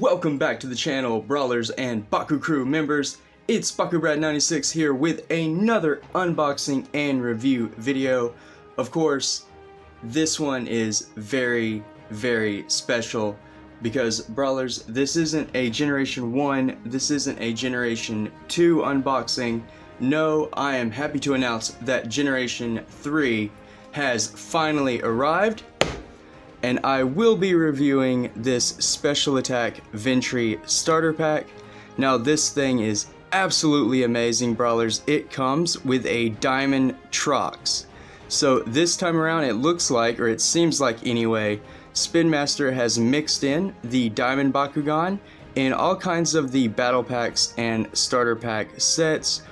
Welcome back to the channel, Brawlers and Baku Crew members. It's BakuBrad96 here with another unboxing and review video. Of course, this one is very special because, Brawlers, this isn't a Generation 1, this isn't a Generation 2 unboxing. No, I am happy to announce that Generation 3 has finally arrived, and I will be reviewing this Special Attack VENTRI starter pack. Now this thing is absolutely amazing, Brawlers. It comes with a Diamond Trox. So this time around it looks like, or it seems like anyway, Spinmaster has mixed in the Diamond Bakugan in all kinds of the battle packs and starter pack sets.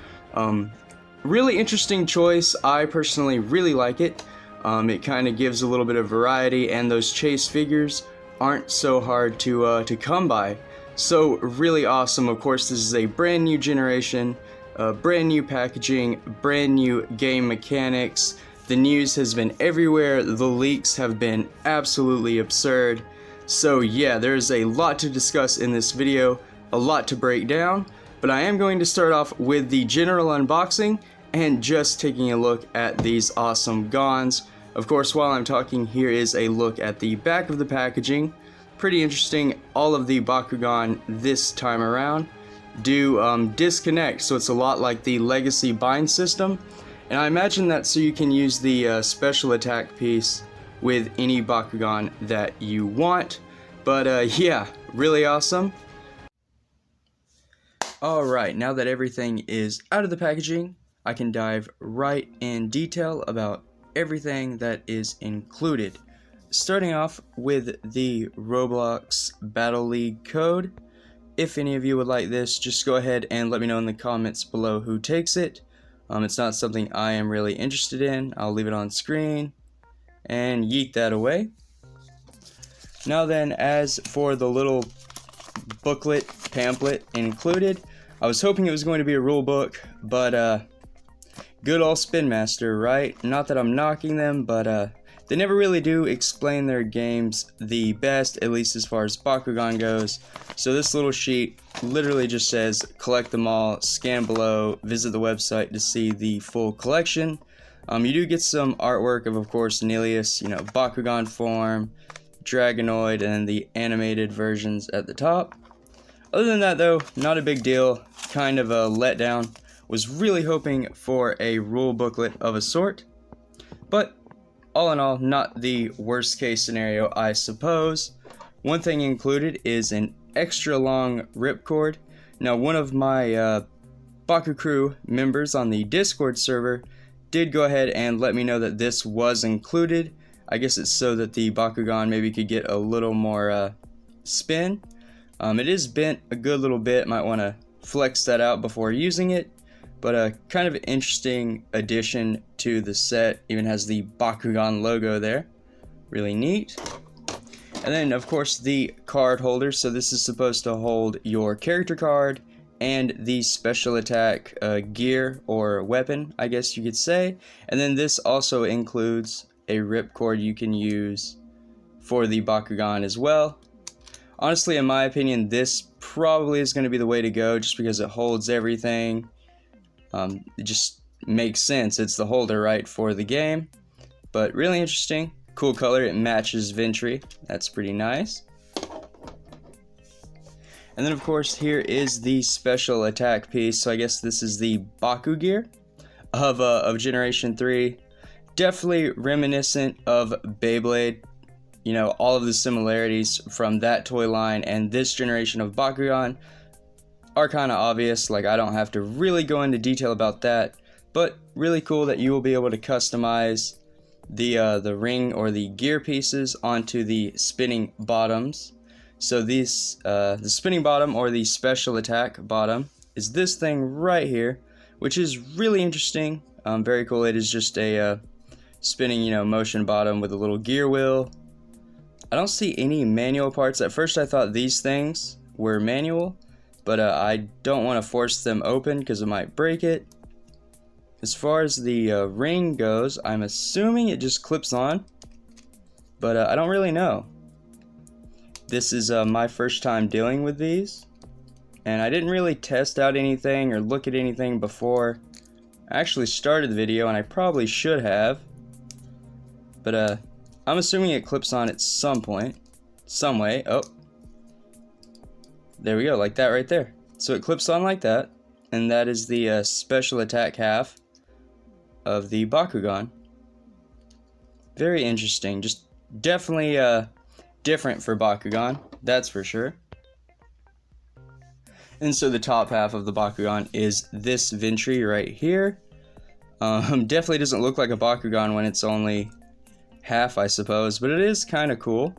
Really interesting choice. I personally really like it. It kind of gives a little bit of variety, and those chase figures aren't so hard to come by. So really awesome. Of course, this is a brand new generation, brand new packaging, brand new game mechanics. The news has been everywhere. The leaks have been absolutely absurd. So yeah, there's a lot to discuss in this video, a lot to break down, but I am going to start off with the general unboxing and just taking a look at these awesome Gons. Of course, while I'm talking, here is a look at the back of the packaging. Pretty interesting. All of the Bakugan this time around do disconnect, so it's a lot like the Legacy bind system. And I imagine that so you can use the special attack piece with any Bakugan that you want. But yeah, really awesome. Alright, now that everything is out of the packaging, I can dive right in detail about everything that is included. Starting off with the Roblox Battle League code. If any of you would like this, just go ahead and let me know in the comments below who takes it. It's not something I am really interested in. I'll leave it on screen and yeet that away. Now then, as for the little booklet, pamphlet included, I was hoping it was going to be a rule book, but good old Spinmaster, right? Not that I'm knocking them, but they never really do explain their games the best, at least as far as Bakugan goes. So this little sheet literally just says collect them all, scan below, visit the website to see the full collection. You do get some artwork of course, Nelius, Bakugan form, Dragonoid, and the animated versions at the top. Other than that though, not a big deal, kind of a letdown. Was really hoping for a rule booklet of a sort, but all in all, not the worst case scenario, I suppose. One thing included is an extra long ripcord. Now, one of my Baku Crew members on the Discord server did go ahead and let me know that this was included. I guess it's so that the Bakugan maybe could get a little more spin. It is bent a good little bit, might want to flex that out before using it. But a kind of interesting addition to the set. Even has the Bakugan logo there. Really neat. And then, of course, the card holder. So this is supposed to hold your character card and the special attack gear or weapon, I guess you could say. And then this also includes a ripcord you can use for the Bakugan as well. Honestly, in my opinion, this probably is going to be the way to go just because it holds everything. It just makes sense. It's the holder, right, for the game. But really interesting. Cool color. It matches VENTRI. That's pretty nice. And then, of course, here is the special attack piece. So I guess this is the Baku gear of Generation 3. Definitely reminiscent of Beyblade. All of the similarities from that toy line and this generation of Bakugan are kind of obvious. Like, I don't have to really go into detail about that, but really cool that you will be able to customize the ring or the gear pieces onto the spinning bottoms. So these the spinning bottom or the special attack bottom is this thing right here, which is really interesting. Very cool. It is just a spinning motion bottom with a little gear wheel. I don't see any manual parts. At first I thought these things were manual, but I don't want to force them open because it might break it. As far as the ring goes, I'm assuming it just clips on, but I don't really know. This is my first time dealing with these, and I didn't really test out anything or look at anything before I actually started the video, and I probably should have, but I'm assuming it clips on at some point, some way. Oh, there we go, like that right there. So it clips on like that, and that is the special attack half of the Bakugan. Very interesting, just definitely different for Bakugan, that's for sure. And so the top half of the Bakugan is this VENTRI right here. Definitely doesn't look like a Bakugan when it's only half, I suppose, but it is kind of cool.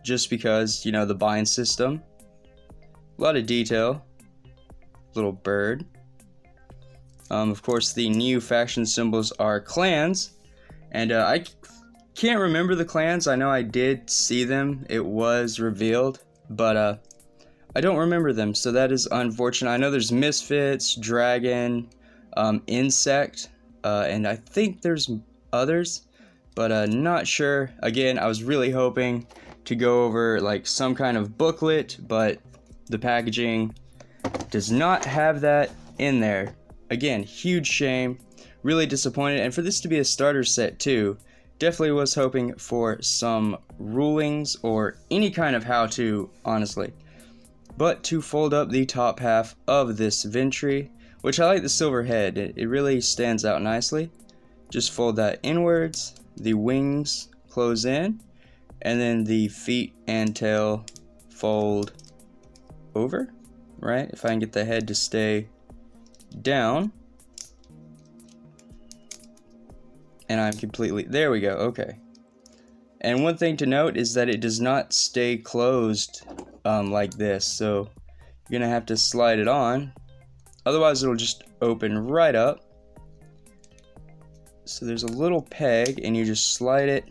Just because, you know, the bind system. A lot of detail. Little bird. Of course, the new faction symbols are clans. And I can't remember the clans. I know I did see them. It was revealed. But I don't remember them, so that is unfortunate. I know there's Misfits, Dragon, Insect, and I think there's others, but not sure. Again, I was really hoping to go over like some kind of booklet, but the packaging does not have that in there. Again, huge shame, really disappointed, and for this to be a starter set too, definitely was hoping for some rulings or any kind of how-to, honestly. But to fold up the top half of this VENTRI, which I like the silver head, it really stands out nicely. Just fold that inwards, the wings close in, and then the feet and tail fold over, right? If I can get the head to stay down. And I'm completely, there we go, okay. And one thing to note is that it does not stay closed like this, so you're gonna have to slide it on, otherwise it'll just open right up. So there's a little peg and you just slide it.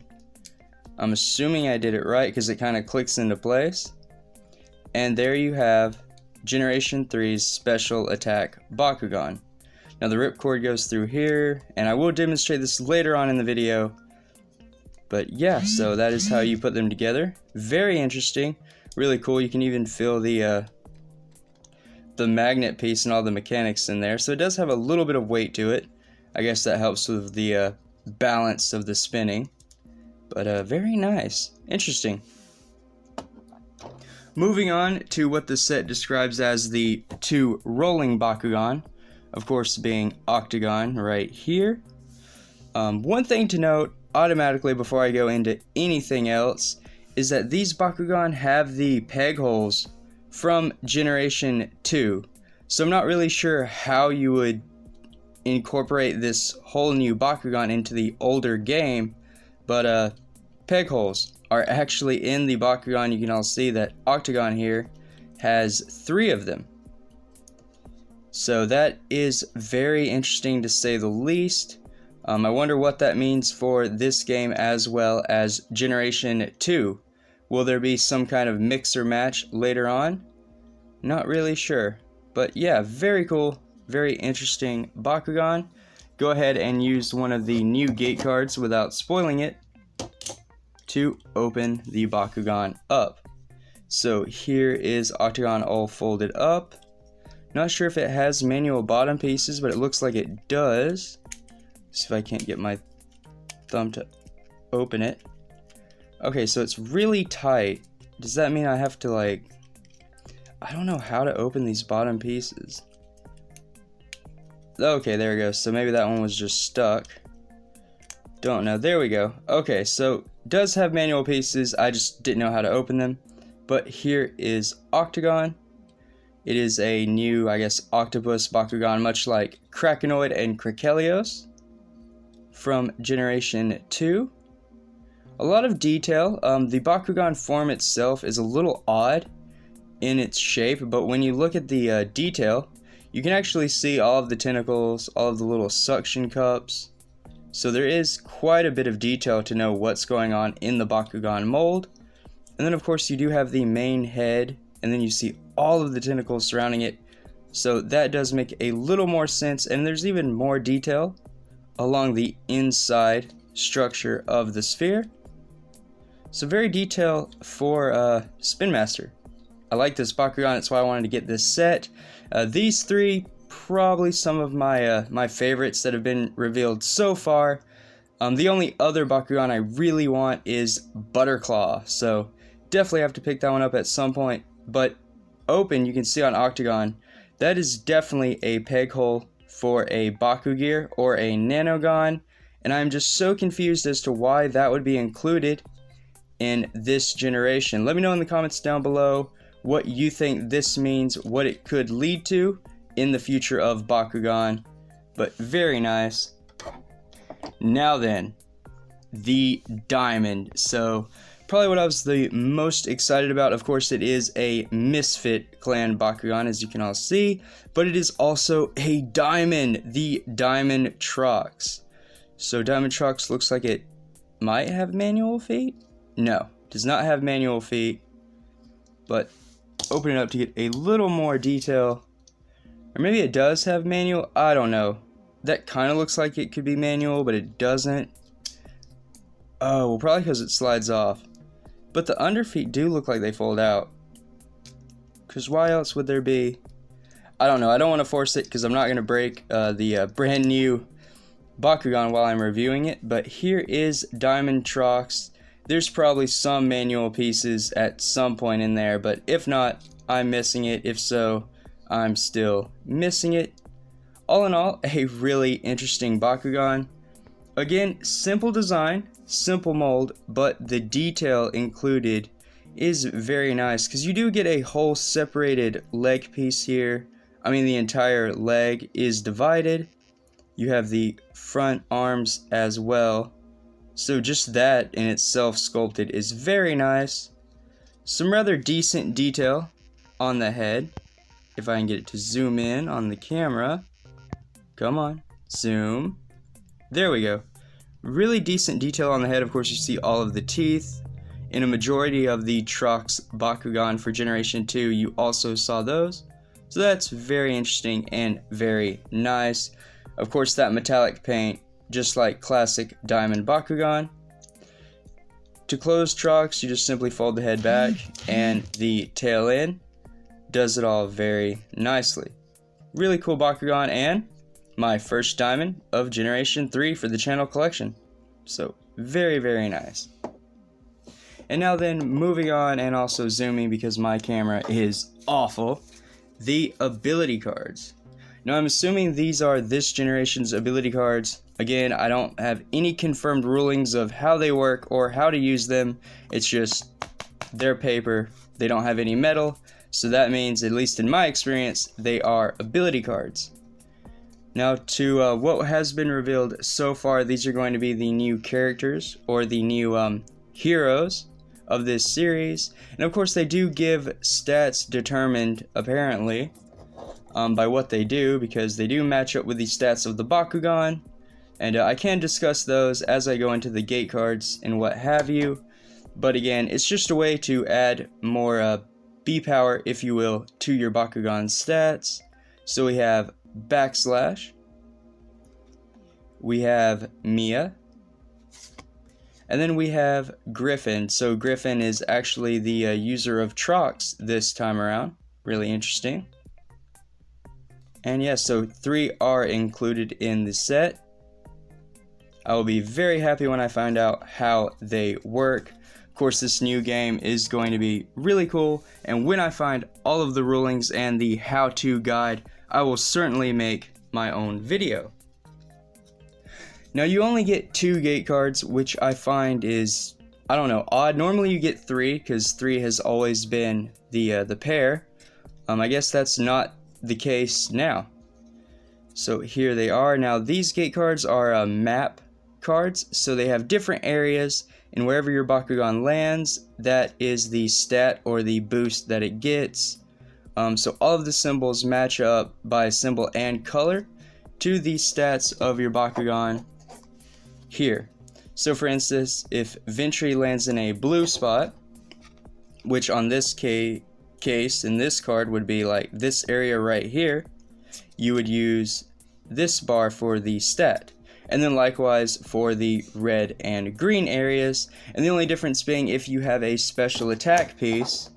I'm assuming I did it right because it kind of clicks into place, and there you have Generation 3's special attack Bakugan. Now the ripcord goes through here, and I will demonstrate this later on in the video, but yeah, so that is how you put them together. Very interesting. Really cool. You can even feel the magnet piece and all the mechanics in there. So it does have a little bit of weight to it. I guess that helps with the balance of the spinning. But very nice. Interesting. Moving on to what the set describes as the two rolling Bakugan. Of course, being Octagon right here. One thing to note automatically before I go into anything else is that these Bakugan have the peg holes from Generation 2. So I'm not really sure how you would incorporate this whole new Bakugan into the older game, but peg holes are actually in the Bakugan. You can all see that Octagon here has 3 of them. So that is very interesting to say the least. I wonder what that means for this game as well as Generation 2. Will there be some kind of mixer match later on? Not really sure. But yeah, very cool, very interesting Bakugan. Go ahead and use one of the new gate cards without spoiling it to open the Bakugan up. So here is Octagon all folded up. Not sure if it has manual bottom pieces, but it looks like it does. See if I can't get my thumb to open it. Okay, so it's really tight. Does that mean I have to like... I don't know how to open these bottom pieces. Okay, there we go. So maybe that one was just stuck. Don't know. There we go. Okay, so does have manual pieces. I just didn't know how to open them. But here is Octagon. It is a new, I guess, octopus Bakugan, much like Krakenoid and Krakelios from Generation 2. A lot of detail. The Bakugan form itself is a little odd in its shape, but when you look at the detail, you can actually see all of the tentacles, all of the little suction cups. So there is quite a bit of detail to know what's going on in the Bakugan mold. And then of course you do have the main head, and then you see all of the tentacles surrounding it. So that does make a little more sense, and there's even more detail along the inside structure of the sphere. So very detailed for Spinmaster. I like this Bakugan, that's why I wanted to get this set. These three, probably some of my my favorites that have been revealed so far. The only other Bakugan I really want is Butterclaw, so definitely have to pick that one up at some point. But open, you can see on Octagon, that is definitely a peg hole for a Bakugear or a Nanogon, and I'm just so confused as to why that would be included in this generation. Let me know in the comments down below what you think this means, what it could lead to in the future of Bakugan, but very nice. Now then, the Diamond. So probably what I was the most excited about. Of course, it is a Misfit Clan Bakugan, as you can all see, but it is also a Diamond, the Diamond Trox. So Diamond Trox looks like it might have manual feet. No, does not have manual feet, but open it up to get a little more detail. Or maybe it does have manual, I don't know. That kind of looks like it could be manual, but it doesn't. Oh, well, probably because it slides off. But the underfeet do look like they fold out. Because why else would there be? I don't know. I don't want to force it because I'm not going to break the brand new Bakugan while I'm reviewing it. But here is Diamond Trox. There's probably some manual pieces at some point in there. But if not, I'm missing it. If so, I'm still missing it. All in all, a really interesting Bakugan. Again, simple design, simple mold, but the detail included is very nice because you do get a whole separated leg piece here. I mean, the entire leg is divided. You have the front arms as well. So just that in itself sculpted is very nice. Some rather decent detail on the head. If I can get it to zoom in on the camera. Come on, zoom. There we go. Really decent detail on the head. Of course, you see all of the teeth. In a majority of the Trox Bakugan for Generation 2, you also saw those. So that's very interesting and very nice. Of course, that metallic paint, just like classic Diamond Bakugan. To close Trox, you just simply fold the head back and the tail in. Does it all very nicely. Really cool Bakugan, and my first Diamond of Generation 3 for the channel collection. So, very, very nice. And now then, moving on and also zooming because my camera is awful, the ability cards. Now, I'm assuming these are this generation's ability cards. Again, I don't have any confirmed rulings of how they work or how to use them. It's just their paper. They don't have any metal. So that means, at least in my experience, they are ability cards. Now to what has been revealed so far, these are going to be the new characters or the new heroes of this series. And of course they do give stats determined apparently by what they do, because they do match up with the stats of the Bakugan. And I can discuss those as I go into the gate cards and what have you. But again, it's just a way to add more B power, if you will, to your Bakugan stats. So we have Backslash, we have Mia, and then we have Griffin. So Griffin is actually the user of Trox this time around. Really interesting. And yeah, so 3 are included in the set. I will be very happy when I find out how they work. Of course, this new game is going to be really cool, and when I find all of the rulings and the how-to guide, I will certainly make my own video. Now, you only get 2 gate cards, which I find is, I don't know, odd. Normally you get 3, because 3 has always been the pair. I guess that's not the case now. So here they are. Now, these gate cards are map cards, so they have different areas, and wherever your Bakugan lands, that is the stat or the boost that it gets. So all of the symbols match up by symbol and color to the stats of your Bakugan here. So for instance, if VENTRI lands in a blue spot, which on this case in this card would be like this area right here, you would use this bar for the stat. And then likewise for the red and green areas. And the only difference being if you have a special attack piece,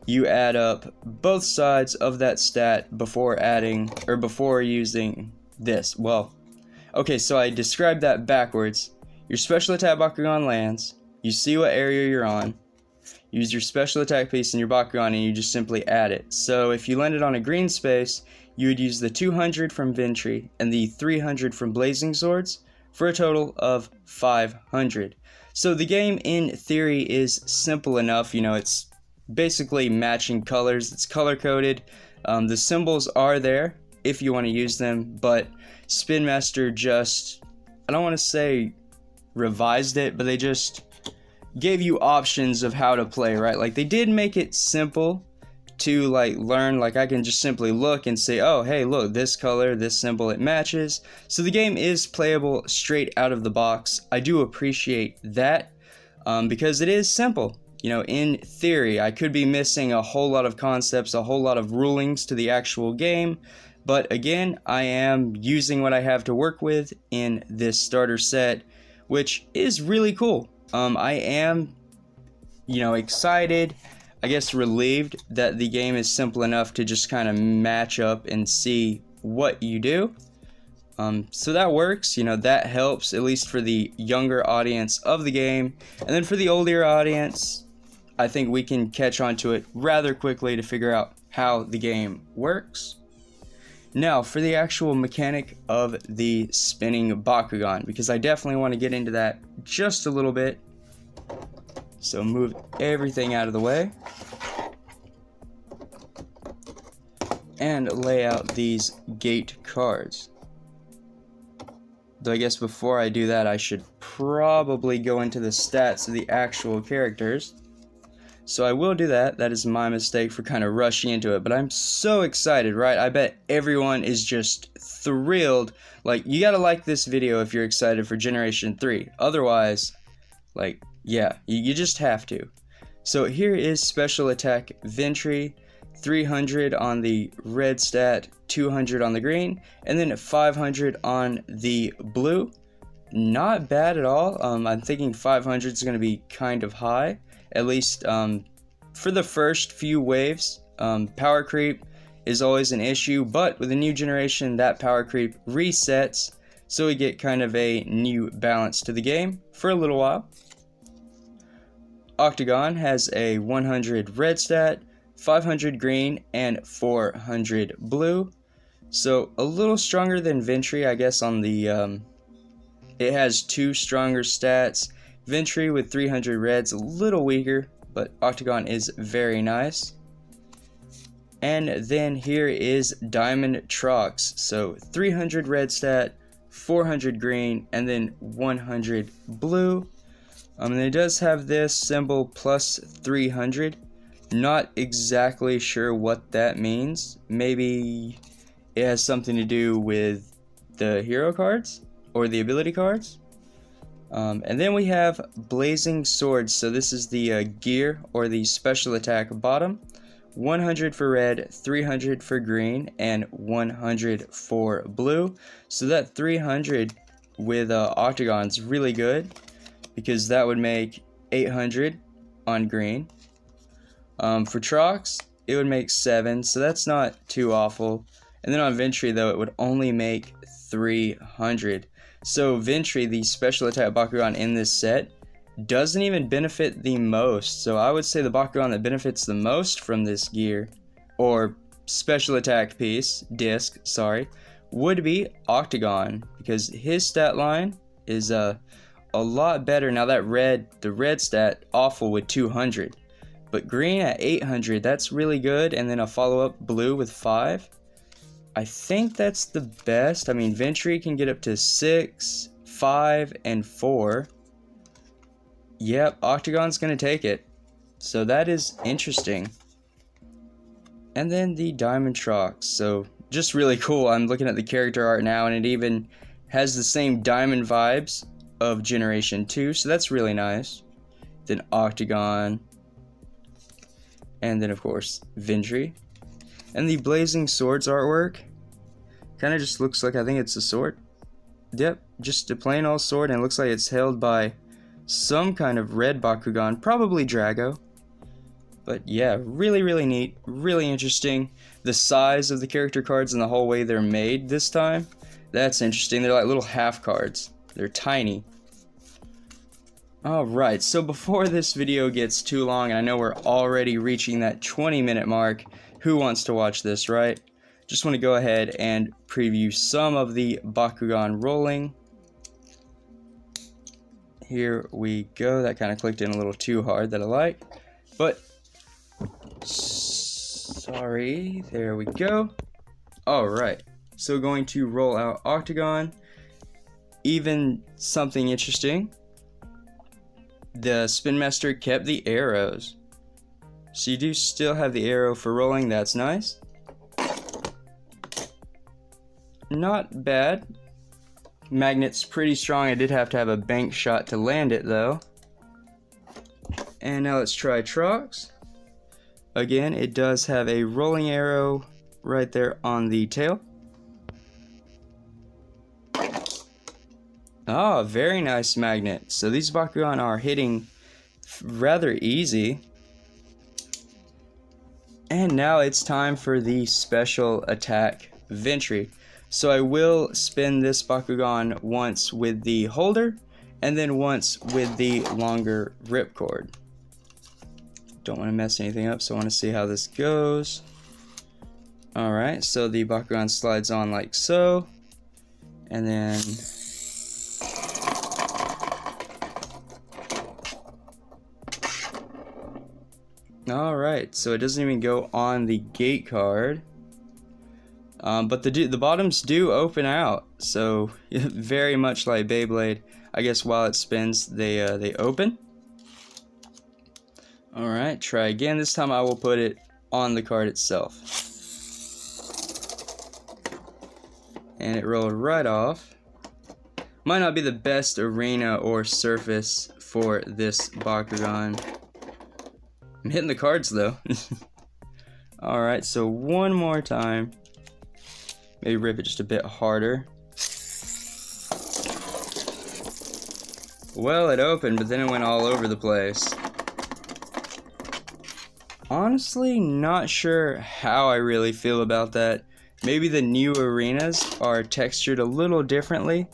you add up both sides of that stat before adding, or before using this. Well, okay, so I described that backwards. Your special attack Bakugan lands, you see what area you're on, use your special attack piece in your Bakugan, and you just simply add it. So if you landed on a green space, you would use the 200 from VENTRI and the 300 from Blazing Swords for a total of 500. So the game in theory is simple enough. You know, it's basically matching colors. It's color coded. The symbols are there if you want to use them, but Spinmaster just, I don't want to say revised it, but they just gave you options of how to play, right? Like, they did make it simple to like learn. Like, I can just simply look and say, oh hey, look, this color, this symbol, it matches. So the game is playable straight out of the box. I do appreciate that, because it is simple. You know, in theory, I could be missing a whole lot of concepts, a whole lot of rulings to the actual game, but again, I am using what I have to work with in this starter set, which is really cool. I am, you know, excited, I guess relieved that the game is simple enough to just kind of match up and see what you do. So that works, you know, that helps, at least for the younger audience of the game. And then for the older audience, I think we can catch on to it rather quickly to figure out how the game works. Now, for the actual mechanic of the spinning Bakugan, because I definitely want to get into that just a little bit. So move everything out of the way. And lay out these gate cards. Though I guess before I do that, I should probably go into the stats of the actual characters. So I will do that. That is my mistake for kind of rushing into it. But I'm so excited, right? I bet everyone is just thrilled. Like, you gotta like this video if you're excited for Generation 3. Otherwise, like, yeah, you just have to. So here is Special Attack VENTRI. 300 on the red stat, 200 on the green, and then 500 on the blue. Not bad at all. I'm thinking 500 is going to be kind of high, at least for the first few waves. Power creep is always an issue, but with a new generation, that power creep resets, so we get kind of a new balance to the game for a little while. Octagon has a 100 red stat, 500 green, and 400 blue. So a little stronger than VENTRI, I guess, on the, it has two stronger stats. VENTRI with 300 reds, a little weaker, but Octagon is very nice. And then here is Diamond Trox. So 300 red stat, 400 green, and then 100 blue. And it does have this symbol plus 300. Not exactly sure what that means. Maybe it has something to do with the hero cards or the ability cards. And then we have Blazing Swords. So this is the gear or the special attack bottom. 100 for red, 300 for green, and 100 for blue. So that 300 with Octagon's really good, because that would make 800 on green. For Trox, it would make 7, so that's not too awful. And then on VENTRI, though, it would only make 300. So VENTRI, the special attack Bakugan in this set, doesn't even benefit the most. So I would say the Bakugan that benefits the most from this gear, or special attack piece, disc, sorry, would be Octagon, because his stat line is a lot better. Now that the red stat, awful with 200. But green at 800, that's really good. And then a follow-up blue with 5. I think that's the best. I mean, VENTRI can get up to 6, 5, and 4. Yep, Octagon's going to take it. So that is interesting. And then the Diamond Trox. So just really cool. I'm looking at the character art now, and it even has the same diamond vibes of Generation 2. So that's really nice. Then Octagon. And then, of course, VENTRI. And the Blazing Swords artwork kind of just looks like, I think it's a sword. Yep, just a plain old sword, and it looks like it's held by some kind of red Bakugan, probably Drago. But yeah, really neat, really interesting. The size of the character cards and the whole way they're made this time, that's interesting. They're like little half cards. They're tiny. Alright, so before this video gets too long, and I know we're already reaching that 20-minute mark, who wants to watch this, right? Just want to go ahead and preview some of the Bakugan Rolling. Here we go. That kind of clicked in a little too hard that I like. But, sorry, there we go. Alright, so going to roll out Octagon. Even something interesting. The Spinmaster kept the arrows. So you do still have the arrow for rolling, that's nice. Not bad. Magnet's pretty strong. I did have to have a bank shot to land it though. And now let's try Trox. Again, it does have a rolling arrow right there on the tail. Ah, very nice magnet. So these Bakugan are hitting rather easy. And now it's time for the special attack VENTRI. So I will spin this Bakugan once with the holder, and then once with the longer ripcord. Don't want to mess anything up, so I want to see how this goes. Alright, so the Bakugan slides on like so, and then... Alright, so it doesn't even go on the gate card. But the bottoms do open out, so very much like Beyblade. I guess while it spins, they open. Alright, try again. This time I will put it on the card itself. And it rolled right off. Might not be the best arena or surface for this Bakugan. I'm hitting the cards though. Alright, so one more time. Maybe rip it just a bit harder. Well, it opened, but then it went all over the place. Honestly, not sure how I really feel about that. Maybe the new arenas are textured a little differently,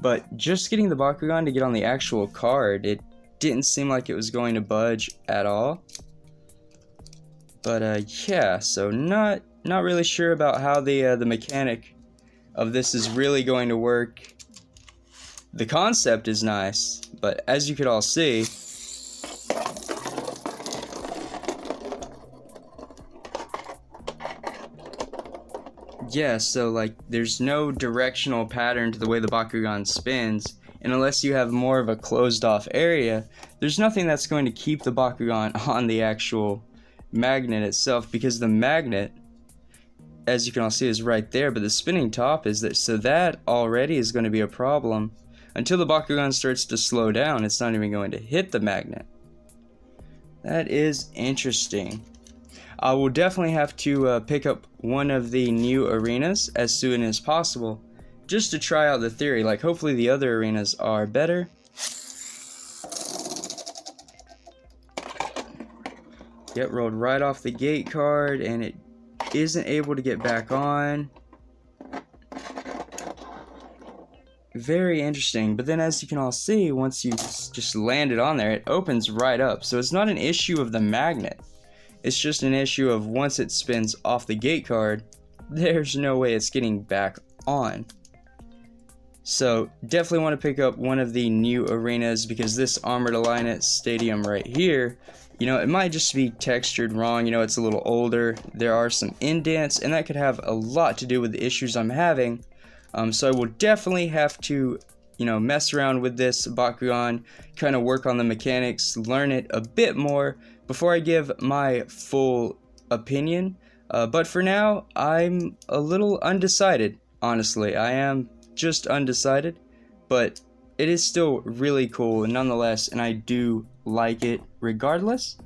but just getting the Bakugan to get on the actual card, it didn't seem like it was going to budge at all. But yeah, so not really sure about how the mechanic of this is really going to work. The concept is nice, but as you could all see, yeah, so like there's no directional pattern to the way the Bakugan spins, and unless you have more of a closed off area, there's nothing that's going to keep the Bakugan on the actual magnet itself, because the magnet, as you can all see, is right there, but the spinning top is there, so that already is going to be a problem. Until the Bakugan starts to slow down, it's not even going to hit the magnet. That is interesting. I will definitely have to pick up one of the new arenas as soon as possible, just to try out the theory. Like, hopefully the other arenas are better. Yep, rolled right off the gate card, and it isn't able to get back on. Very interesting, but then as you can all see, once you just land it on there, it opens right up. So it's not an issue of the magnet. It's just an issue of once it spins off the gate card, there's no way it's getting back on. So definitely want to pick up one of the new arenas, because this Armored Alliance Stadium right here, you know, it might just be textured wrong. You know, it's a little older. There are some indents, and that could have a lot to do with the issues I'm having. So I will definitely have to, you know, mess around with this Bakugan, kind of work on the mechanics, learn it a bit more before I give my full opinion. But for now, I'm a little undecided, honestly. I am just undecided, but it is still really cool nonetheless, and I do like it regardless.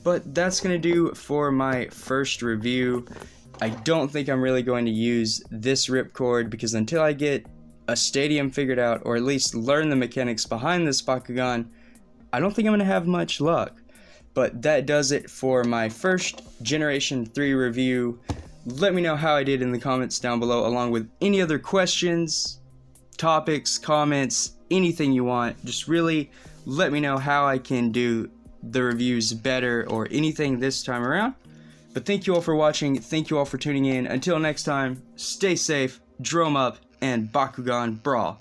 But that's gonna do for my first review. I don't think I'm really going to use this ripcord, because until I get a stadium figured out, or at least learn the mechanics behind this Bakugan, I don't think I'm going to have much luck. But that does it for my first Generation 3 review. Let me know how I did in the comments down below, along with any other questions, topics, comments, anything you want. Just really let me know how I can do the reviews better or anything this time around. But thank you all for watching. Thank you all for tuning in. Until next time, stay safe, drum up, and Bakugan Brawl.